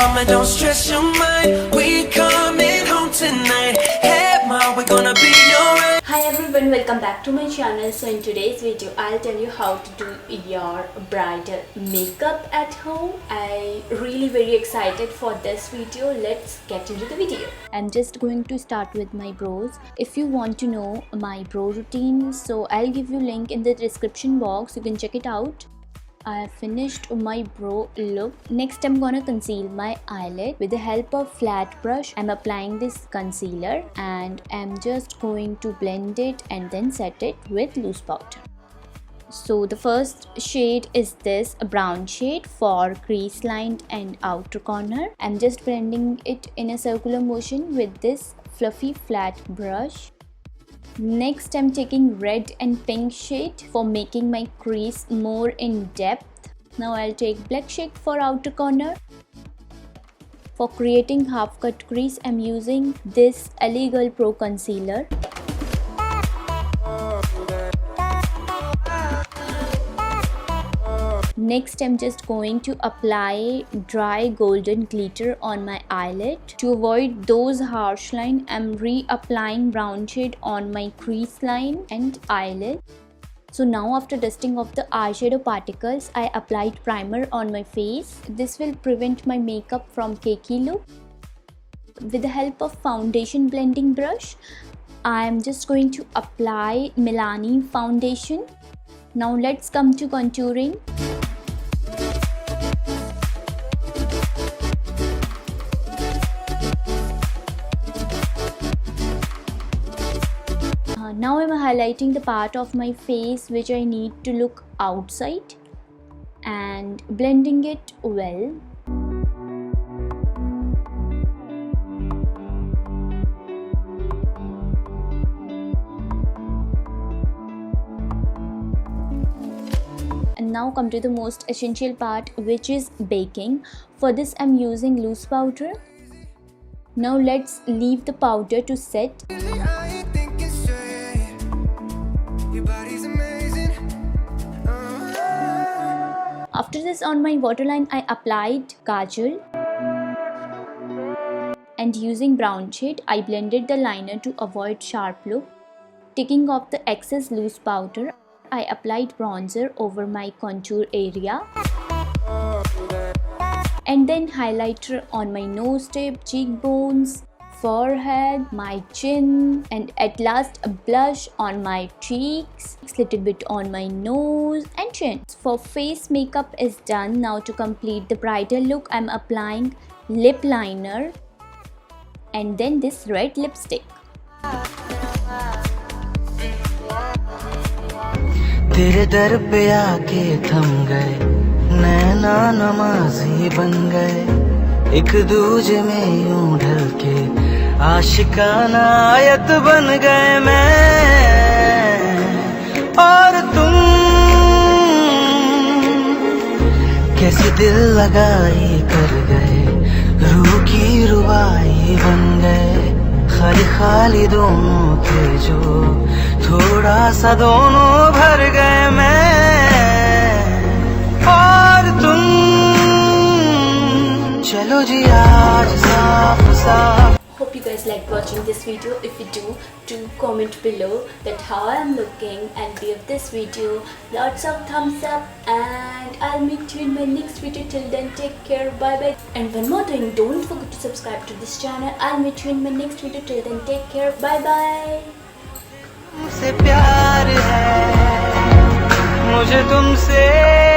mama, don't stress your mind. We coming home tonight. Hey ma, we're gonna be alright. Hi everyone, welcome back to my channel. So in today's video I'll tell you how to do your bridal makeup at home. I really very excited for this video. Let's get into the video. I'm just going to start with my brows. If you want to know my brow routine, so I'll give you link in the description box, you can check it out. I have finished my brow look. Next I'm gonna conceal my eyelid with the help of flat brush. I'm applying this concealer and I'm just going to blend it and then set it with loose powder. So the first shade is this brown shade for crease line and outer corner. I'm just blending it in a circular motion with this fluffy flat brush. Next I'm taking red and pink shade for making my crease more in depth. Now I'll take black shade for outer corner. For creating half cut crease I'm using this LA Girl Pro Concealer. Next I'm just going to apply dry golden glitter on my eyelid. To avoid those harsh lines, I'm reapplying brown shade on my crease line and eyelid. So now after dusting off the eyeshadow particles, I applied primer on my face. This will prevent my makeup from cakey look. With the help of foundation blending brush, I'm just going to apply MILANI foundation. Now let's come to contouring. Now I'm highlighting the part of my face which I need to look outside and blending it well. And now come to the most essential part, which is baking. For this I'm using loose powder. Now let's leave the powder to set. After this, on my waterline I applied kajal and using brown shade I blended the liner to avoid sharp look. Taking off the excess loose powder, I applied bronzer over my contour area and then highlighter on my nose tip, cheekbones, forehead, my chin, and at last a blush on my cheeks, little bit on my nose and chin. For face makeup is done. Now to complete the bridal look, I'm applying lip liner and then this red lipstick. तेरे दर पे आके थम गए, नैना नमाज़ी बन गए, एक दूजे में यूं ढल के आशिकाना आयत बन गए मैं और तुम। कैसे दिल लगाई कर गए, रूह की रुबाई बन गए, खाली खाली दोनों थे जो थोड़ा सा दोनों भर गए मैं और तुम। चलो जी आज साफ साफ। Hope you guys liked watching this video. If you do comment below that how I am looking and give this video lots of thumbs up, and I'll meet you in my next video. Till then, take care, bye bye. And one more thing, don't forget to subscribe to this channel. I'll meet you in my next video. Till then, take care, bye bye. तुमसे प्यार है मुझे तुमसे।